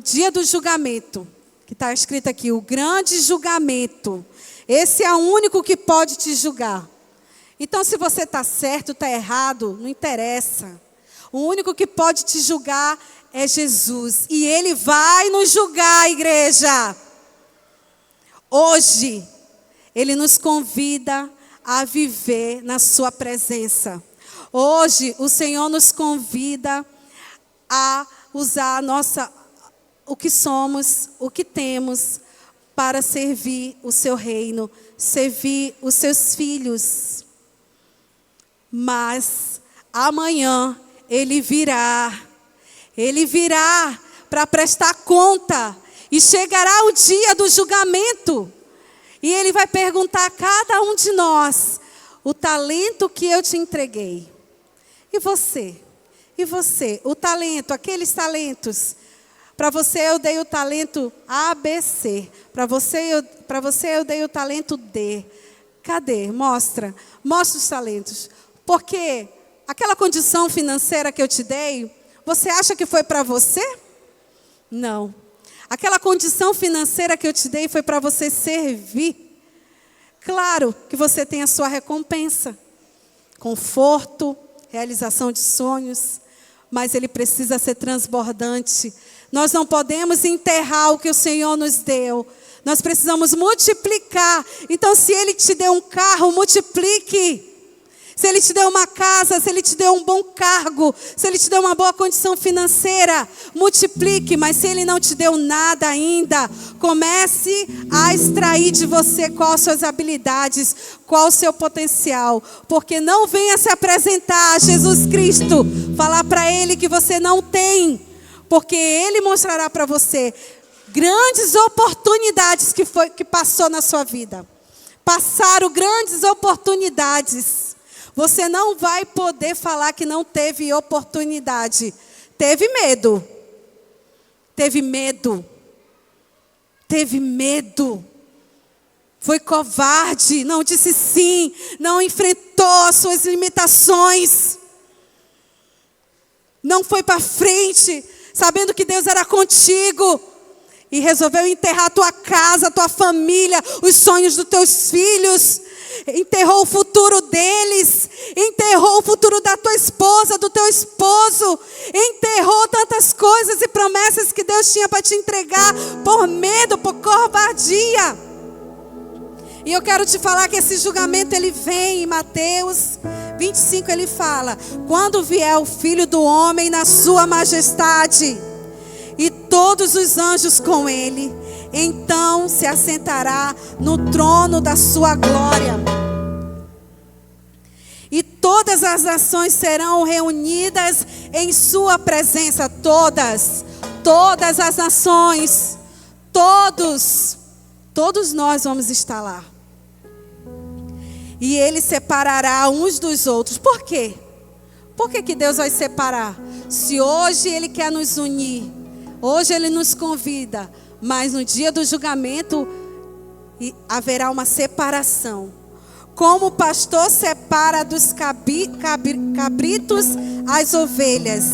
dia do julgamento, que está escrito aqui, o grande julgamento. Esse é o único que pode te julgar. Então, se você está certo, está errado, não interessa. O único que pode te julgar é Jesus. E Ele vai nos julgar, igreja. Hoje, Ele nos convida a viver na sua presença. Hoje, o Senhor nos convida a usar o que somos, o que temos, para servir o seu reino, servir os seus filhos. Mas amanhã Ele virá para prestar conta, e chegará o dia do julgamento, e Ele vai perguntar a cada um de nós, o talento que eu te entreguei. E você? E você? O talento, aqueles talentos. Para você eu dei o talento A, B, C. Para você eu dei o talento D. Cadê? Mostra os talentos. Porque aquela condição financeira que eu te dei, você acha que foi para você? Não. Aquela condição financeira que eu te dei foi para você servir. Claro que você tem a sua recompensa. Conforto, realização de sonhos. Mas ele precisa ser transbordante. Nós não podemos enterrar o que o Senhor nos deu. Nós precisamos multiplicar. Então, se Ele te deu um carro, multiplique. Se Ele te deu uma casa, se Ele te deu um bom cargo, se Ele te deu uma boa condição financeira, multiplique. Mas se Ele não te deu nada ainda, comece a extrair de você quais as suas habilidades, qual o seu potencial. Porque não venha se apresentar a Jesus Cristo, falar para Ele que você não tem. Porque Ele mostrará para você grandes oportunidades que passou na sua vida. Passaram grandes oportunidades. Você não vai poder falar que não teve oportunidade. Teve medo. Teve medo. Teve medo. Foi covarde. Não disse sim. Não enfrentou as suas limitações. Não foi para frente, sabendo que Deus era contigo. E resolveu enterrar a tua casa, a tua família, os sonhos dos teus filhos. Enterrou o futuro deles. Enterrou o futuro da tua esposa, do teu esposo. Enterrou tantas coisas e promessas que Deus tinha para te entregar por medo, por covardia. E eu quero te falar que esse julgamento ele vem em Mateus 25, ele fala: quando vier o Filho do Homem na sua majestade e todos os anjos com ele, então se assentará no trono da sua glória. E todas as nações serão reunidas em sua presença. Todas as nações, todos nós vamos estar lá. E Ele separará uns dos outros. Por quê? Por que Deus vai separar? Se hoje Ele quer nos unir, hoje Ele nos convida, mas no dia do julgamento haverá uma separação. Como o pastor separa dos cabritos as ovelhas,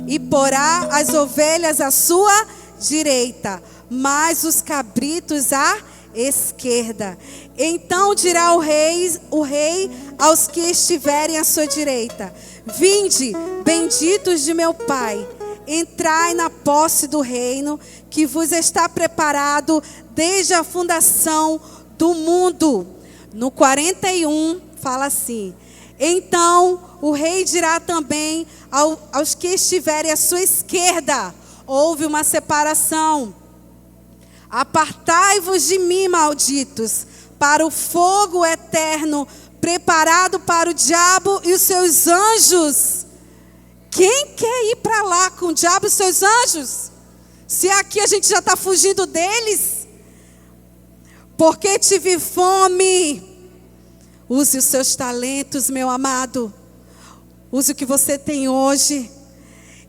e porá as ovelhas à sua direita, mas os cabritos à esquerda. Então dirá o rei aos que estiverem à sua direita: vinde, benditos de meu Pai, entrai na posse do reino que vos está preparado desde a fundação do mundo. No 41 fala assim: então o rei dirá também aos que estiverem à sua esquerda. Houve uma separação. Apartai-vos de mim, malditos, para o fogo eterno, preparado para o diabo e os seus anjos. Quem quer ir para lá com o diabo e os seus anjos? Se aqui a gente já está fugindo deles. Porque tive fome. Use os seus talentos, meu amado. Use o que você tem hoje.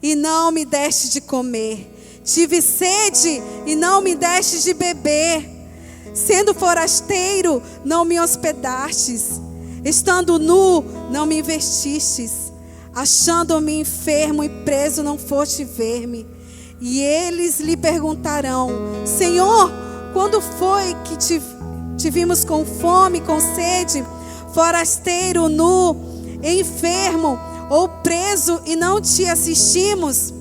E não me deste de comer. Tive sede e não me deste de beber. Sendo forasteiro, não me hospedastes. Estando nu, não me vestistes. Achando-me enfermo e preso, não foste ver-me. E eles lhe perguntarão: Senhor, quando foi que te vimos com fome, com sede, forasteiro, nu, enfermo ou preso e não te assistimos?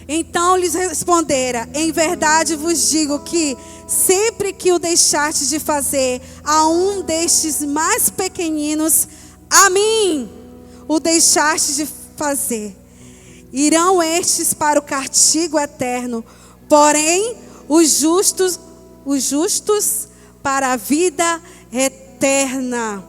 Então lhes respondera: em verdade vos digo que sempre que o deixaste de fazer a um destes mais pequeninos, a mim o deixaste de fazer. Irão estes para o castigo eterno, porém os justos para a vida eterna.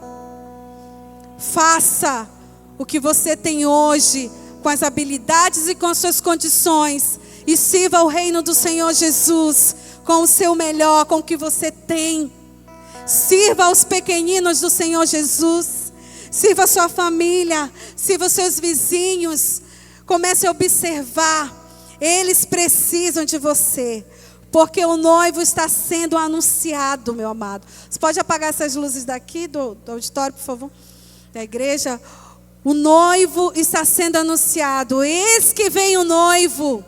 Faça o que você tem hoje, com as habilidades e com as suas condições, e sirva o reino do Senhor Jesus com o seu melhor, com o que você tem. Sirva aos pequeninos do Senhor Jesus. Sirva a sua família, sirva os seus vizinhos. Comece a observar. Eles precisam de você, porque o noivo está sendo anunciado, meu amado. Você pode apagar essas luzes daqui do auditório, por favor? Da igreja. O noivo está sendo anunciado. Eis que vem o noivo.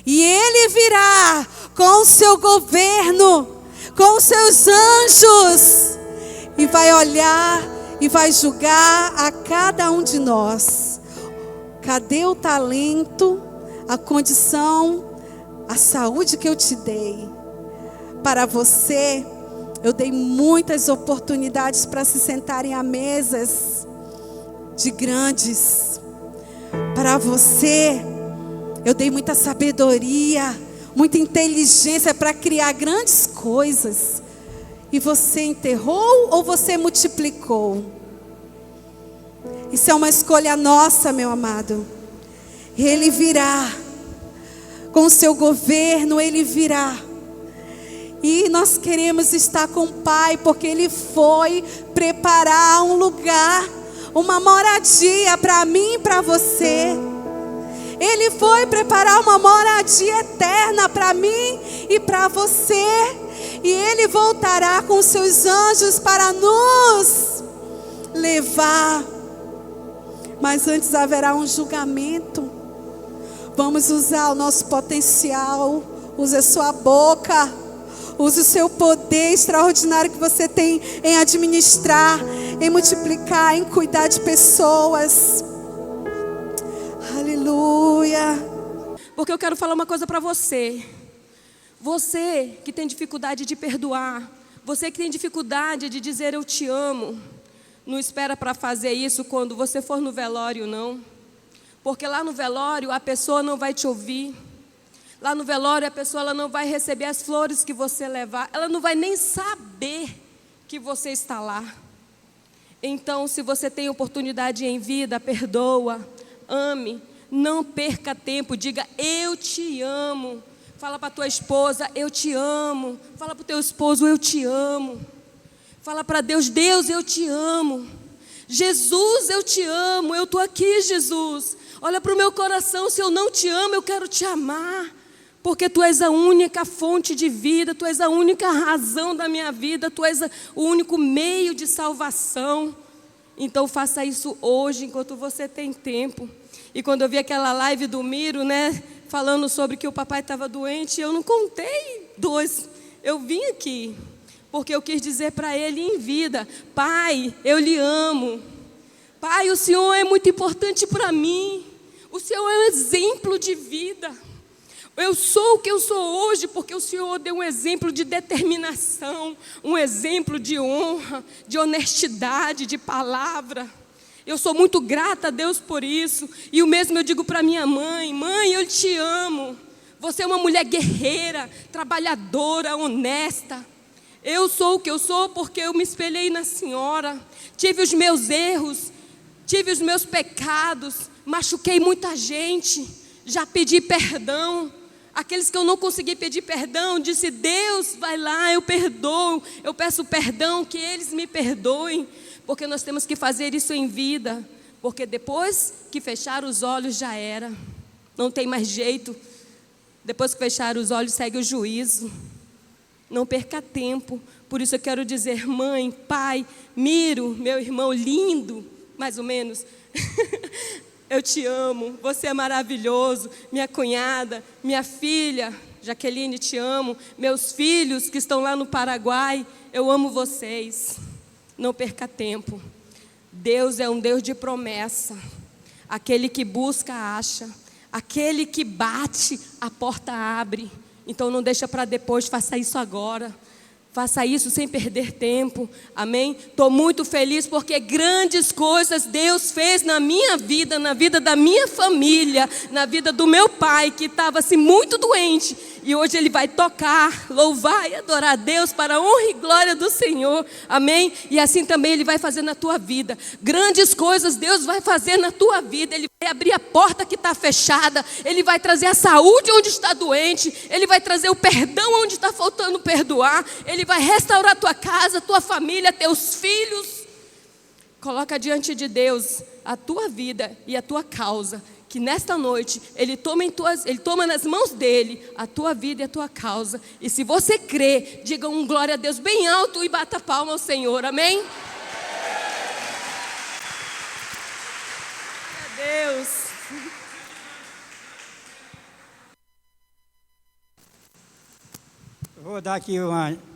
E ele virá com o seu governo, com os seus anjos. E vai olhar e vai julgar a cada um de nós. Cadê o talento, a condição, a saúde que eu te dei? Para você, eu dei muitas oportunidades para se sentarem a mesas de grandes. Para você, eu dei muita sabedoria, muita inteligência para criar grandes coisas. E você enterrou ou você multiplicou? Isso é uma escolha nossa, meu amado. Ele virá com o seu governo, ele virá. E nós queremos estar com o Pai, porque Ele foi preparar um lugar, uma moradia para mim e para você. Ele foi preparar uma moradia eterna para mim e para você. E Ele voltará com os seus anjos para nos levar. Mas antes haverá um julgamento. Vamos usar o nosso potencial. Use a sua boca. Use o seu poder extraordinário que você tem em administrar, em multiplicar, em cuidar de pessoas. Aleluia. Porque eu quero falar uma coisa para você. Você que tem dificuldade de perdoar, você que tem dificuldade de dizer eu te amo, não espera para fazer isso quando você for no velório, não. Porque lá no velório a pessoa não vai te ouvir. Lá no velório a pessoa ela não vai receber as flores que você levar. Ela não vai nem saber que você está lá. Então, se você tem oportunidade em vida, perdoa, ame, não perca tempo, diga eu te amo. Fala para tua esposa, eu te amo. Fala para o teu esposo, eu te amo. Fala para Deus, Deus, eu te amo. Jesus, eu te amo. Eu estou aqui, Jesus. Olha para o meu coração, se eu não te amo, eu quero te amar. Porque tu és a única fonte de vida, tu és a única razão da minha vida, tu és o único meio de salvação. Então faça isso hoje, enquanto você tem tempo. E quando eu vi aquela live do Miro, né, falando sobre que o papai estava doente, eu não contei 2. Eu vim aqui, porque eu quis dizer para ele em vida: Pai, eu lhe amo. Pai, o Senhor é muito importante para mim. O Senhor é um exemplo de vida. Eu sou o que eu sou hoje porque o Senhor deu um exemplo de determinação, um exemplo de honra, de honestidade, de palavra. Eu sou muito grata a Deus por isso. E o mesmo eu digo para minha mãe: mãe, eu te amo. Você é uma mulher guerreira, trabalhadora, honesta. Eu sou o que eu sou porque eu me espelhei na senhora. Tive os meus erros, tive os meus pecados, machuquei muita gente, já pedi perdão. Aqueles que eu não consegui pedir perdão, disse: Deus, vai lá, eu perdoo, eu peço perdão, que eles me perdoem. Porque nós temos que fazer isso em vida, porque depois que fechar os olhos já era, não tem mais jeito. Depois que fechar os olhos segue o juízo. Não perca tempo. Por isso eu quero dizer: mãe, pai, Miro, meu irmão lindo, mais ou menos, eu te amo, você é maravilhoso. Minha cunhada, minha filha, Jaqueline, te amo. Meus filhos que estão lá no Paraguai, eu amo vocês. Não perca tempo. Deus é um Deus de promessa. Aquele que busca, acha. Aquele que bate, a porta abre. Então não deixa para depois, faça isso agora. Faça isso sem perder tempo, amém? Estou muito feliz porque grandes coisas Deus fez na minha vida, na vida da minha família, na vida do meu pai, que estava assim muito doente. E hoje ele vai tocar, louvar e adorar a Deus para a honra e glória do Senhor, amém? E assim também ele vai fazer na tua vida. Grandes coisas Deus vai fazer na tua vida. Ele vai abrir a porta que está fechada. Ele vai trazer a saúde onde está doente. Ele vai trazer o perdão onde está faltando perdoar. Ele vai restaurar a tua casa, a tua família, teus filhos. Coloca diante de Deus a tua vida e a tua causa, que nesta noite Ele toma nas mãos dEle a tua vida e a tua causa. E se você crê, diga um glória a Deus bem alto e bata palma ao Senhor, amém? Glória a Deus. Vou dar aqui uma...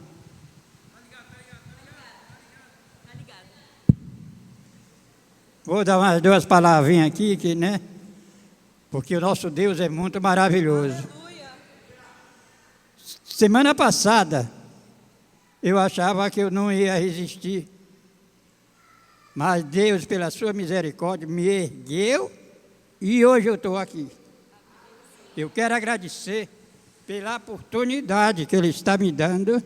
Vou dar umas duas palavrinhas aqui, que, né? Porque o nosso Deus é muito maravilhoso. Aleluia. Semana passada, eu achava que eu não ia resistir. Mas Deus, pela sua misericórdia, me ergueu e hoje eu estou aqui. Eu quero agradecer pela oportunidade que Ele está me dando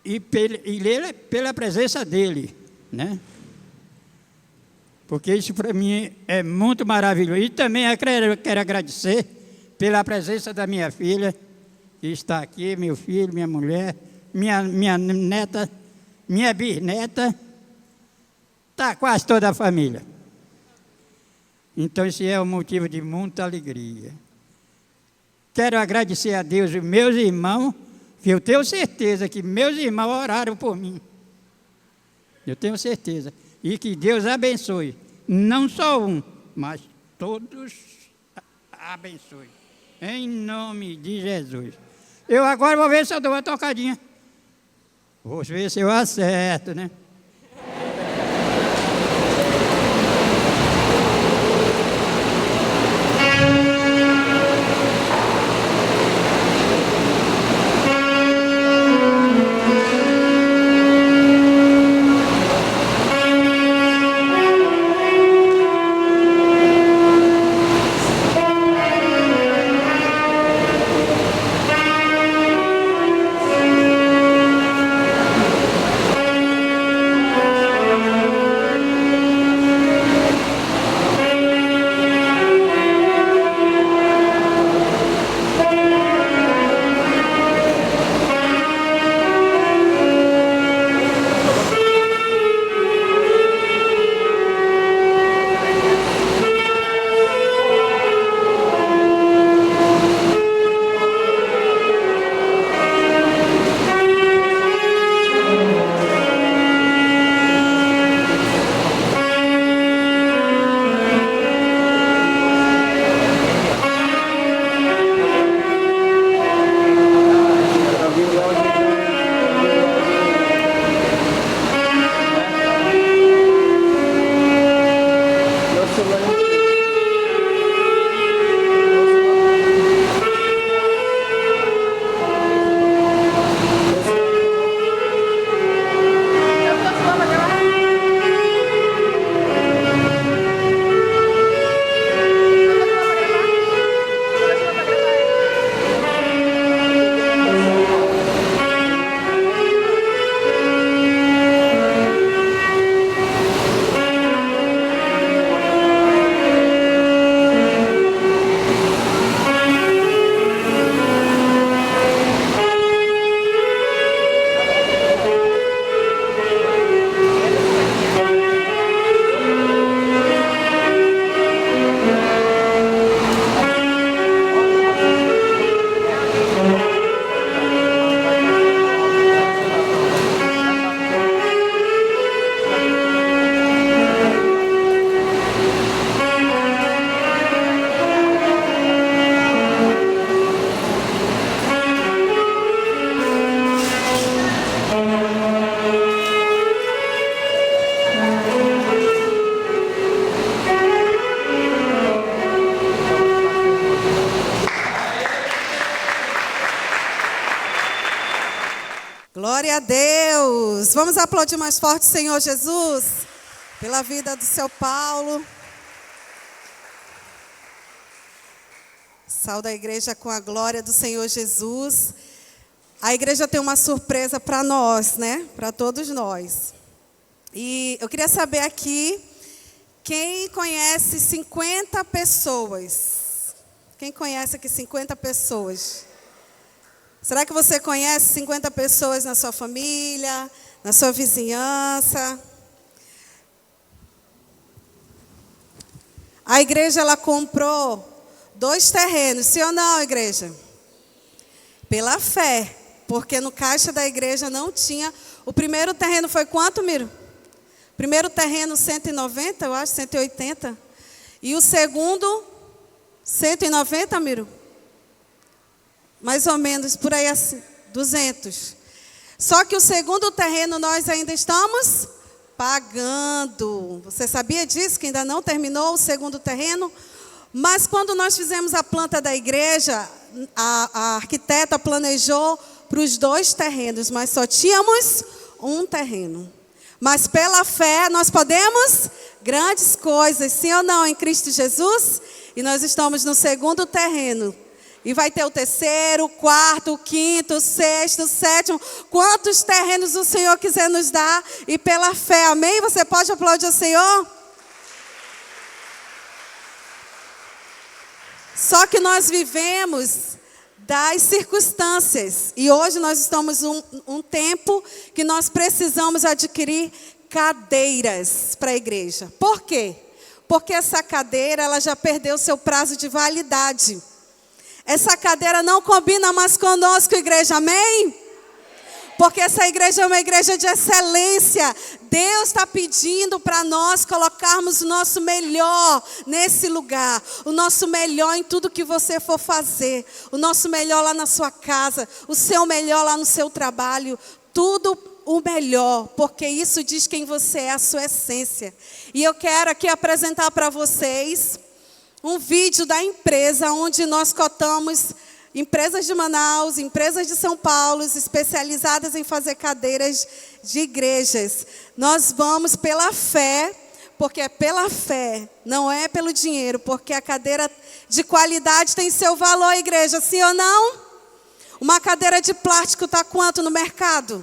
e pela presença dEle, né? Porque isso para mim é muito maravilhoso. E também eu quero agradecer pela presença da minha filha, que está aqui, meu filho, minha mulher, minha neta, minha bisneta, está quase toda a família. Então isso é um motivo de muita alegria. Quero agradecer a Deus e meus irmãos, que eu tenho certeza que meus irmãos oraram por mim. Eu tenho certeza. E que Deus abençoe, não só um, mas todos abençoe. Em nome de Jesus. Eu agora vou ver se eu dou uma tocadinha. Vou ver se eu acerto, né? Glória a Deus. Vamos aplaudir mais forte, Senhor Jesus, pela vida do seu Paulo. Saúde a igreja com a glória do Senhor Jesus. A igreja tem uma surpresa para nós, né? Para todos nós. E eu queria saber aqui, quem conhece 50 pessoas? Quem conhece aqui 50 pessoas? Será que você conhece 50 pessoas na sua família, na sua vizinhança? A igreja, ela comprou 2 terrenos, sim ou não, igreja? Pela fé, porque no caixa da igreja não tinha. O primeiro terreno foi quanto, Miro? Primeiro terreno 190, eu acho, 180. E o segundo, 190, Miro? Mais ou menos, por aí assim, 200. Só que o segundo terreno nós ainda estamos pagando. Você sabia disso, que ainda não terminou o segundo terreno? Mas quando nós fizemos a planta da igreja, a arquiteta planejou para os 2 terrenos, mas só tínhamos um terreno. Mas pela fé nós podemos grandes coisas, sim ou não, em Cristo Jesus? E nós estamos no segundo terreno. E vai ter o terceiro, o quarto, o quinto, o sexto, o sétimo. Quantos terrenos o Senhor quiser nos dar. E pela fé, amém? Você pode aplaudir o Senhor? Só que nós vivemos das circunstâncias. E hoje nós estamos um tempo que nós precisamos adquirir cadeiras para a igreja. Por quê? Porque essa cadeira, ela já perdeu seu prazo de validade. Essa cadeira não combina mais conosco, igreja, amém? Porque essa igreja é uma igreja de excelência. Deus está pedindo para nós colocarmos o nosso melhor nesse lugar. O nosso melhor em tudo que você for fazer. O nosso melhor lá na sua casa. O seu melhor lá no seu trabalho. Tudo o melhor, porque isso diz quem você é, a sua essência. E eu quero aqui apresentar para vocês um vídeo da empresa onde nós cotamos empresas de Manaus, empresas de São Paulo, especializadas em fazer cadeiras de igrejas. Nós vamos pela fé, porque é pela fé, não é pelo dinheiro, porque a cadeira de qualidade tem seu valor, igreja, sim ou não? Uma cadeira de plástico está quanto no mercado?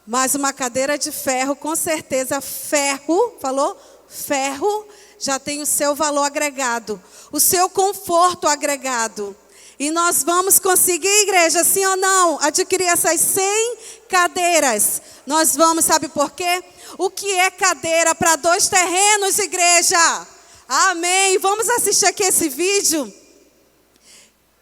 Mas uma cadeira de ferro, com certeza, ferro, falou? Ferro já tem o seu valor agregado, o seu conforto agregado. E nós vamos conseguir, igreja, sim ou não, adquirir essas 100 cadeiras. Nós vamos, sabe por quê? O que é cadeira para 2 terrenos, igreja? Amém. Vamos assistir aqui esse vídeo,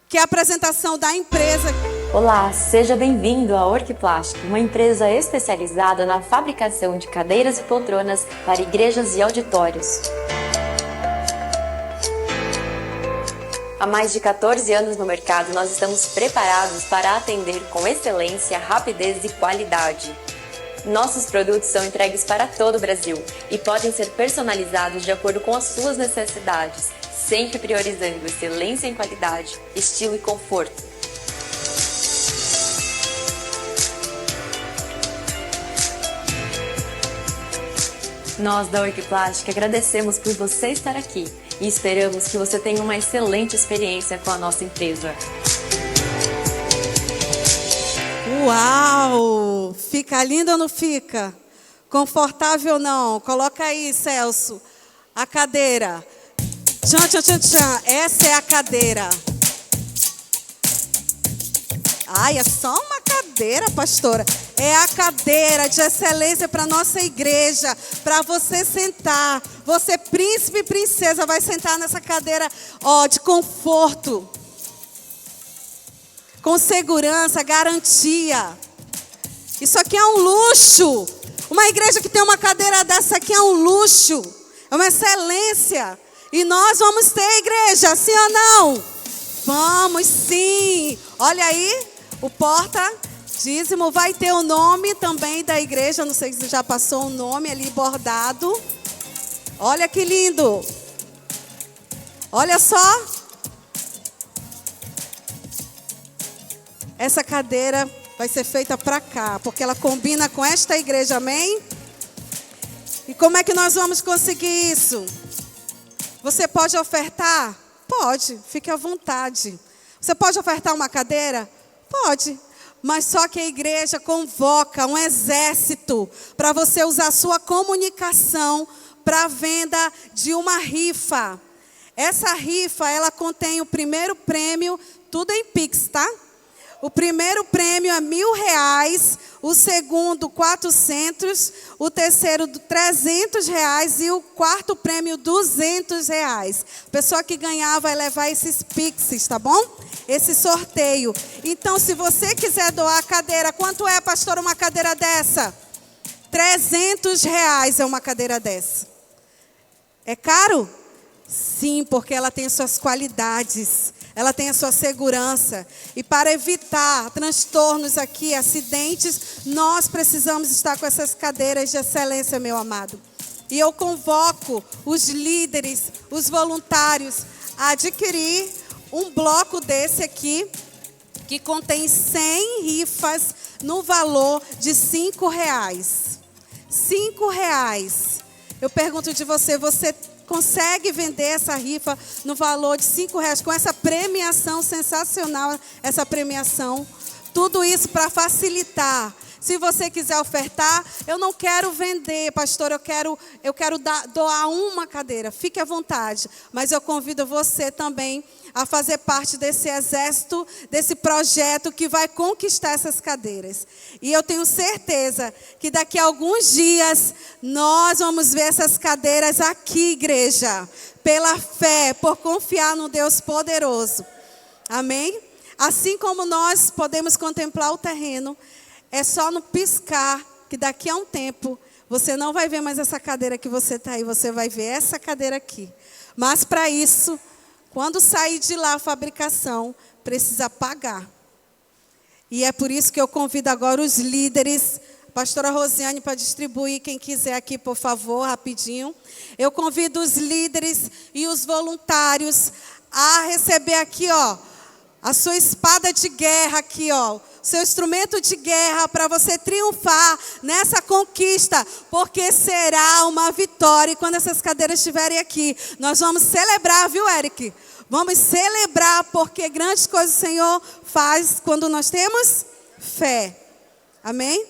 que é a apresentação da empresa. Olá, seja bem-vindo à Orquiplast, uma empresa especializada na fabricação de cadeiras e poltronas para igrejas e auditórios. Há mais de 14 anos no mercado, nós estamos preparados para atender com excelência, rapidez e qualidade. Nossos produtos são entregues para todo o Brasil e podem ser personalizados de acordo com as suas necessidades, sempre priorizando excelência em qualidade, estilo e conforto. Nós da Orquiplast agradecemos por você estar aqui e esperamos que você tenha uma excelente experiência com a nossa empresa. Uau! Fica lindo ou não fica? Confortável ou não? Coloca aí, Celso, a cadeira. Tchan, tchan, tchan, tchan. Essa é a cadeira. Ai, é só uma cadeira, pastora. É a cadeira de excelência para a nossa igreja, para você sentar. Você, príncipe e princesa, vai sentar nessa cadeira, ó, de conforto. Com segurança, garantia. Isso aqui é um luxo. Uma igreja que tem uma cadeira dessa aqui é um luxo. É uma excelência. E nós vamos ter, igreja, sim ou não? Vamos sim. Olha aí, o porta-dízimo vai ter o nome também da igreja. Não sei se já passou o nome ali bordado. Olha que lindo. Olha só. Essa cadeira vai ser feita para cá, porque ela combina com esta igreja, amém? E como é que nós vamos conseguir isso? Você pode ofertar? Pode, fique à vontade. Você pode ofertar uma cadeira? Pode. Mas só que a igreja convoca um exército para você usar a sua comunicação para a venda de uma rifa. Essa rifa, ela contém o primeiro prêmio, tudo em Pix, tá? O primeiro prêmio é R$1.000, o segundo 400, o terceiro R$300 e o quarto prêmio R$200. A pessoa que ganhar vai levar esses Pixes, tá bom? Esse sorteio. Então, se você quiser doar a cadeira, quanto é, pastor, uma cadeira dessa? R$300 é uma cadeira dessa. É caro? Sim, porque ela tem suas qualidades, ela tem a sua segurança. E para evitar transtornos aqui, acidentes, nós precisamos estar com essas cadeiras de excelência, meu amado. E eu convoco os líderes, os voluntários, a adquirir um bloco desse aqui, que contém 100 rifas no valor de R$5. R$5. Eu pergunto de você, você consegue vender essa rifa no valor de R$5, com essa premiação sensacional, essa premiação? Tudo isso para facilitar. Se você quiser ofertar, eu não quero vender, pastor, eu quero doar uma cadeira. Fique à vontade, mas eu convido você também a fazer parte desse exército, desse projeto que vai conquistar essas cadeiras. E eu tenho certeza que daqui a alguns dias nós vamos ver essas cadeiras aqui, igreja, pela fé, por confiar no Deus poderoso. Amém? Assim como nós podemos contemplar o terreno, é só no piscar que daqui a um tempo você não vai ver mais essa cadeira que você está aí, você vai ver essa cadeira aqui. Mas para isso, quando sair de lá a fabricação, precisa pagar. E é por isso que eu convido agora os líderes, a pastora Rosiane, para distribuir, quem quiser aqui, por favor, rapidinho. Eu convido os líderes e os voluntários a receber aqui, ó, a sua espada de guerra aqui, ó, seu instrumento de guerra para você triunfar nessa conquista, porque será uma vitória. E quando essas cadeiras estiverem aqui, nós vamos celebrar, viu, Eric? Vamos celebrar, porque grandes coisas o Senhor faz quando nós temos fé. Amém?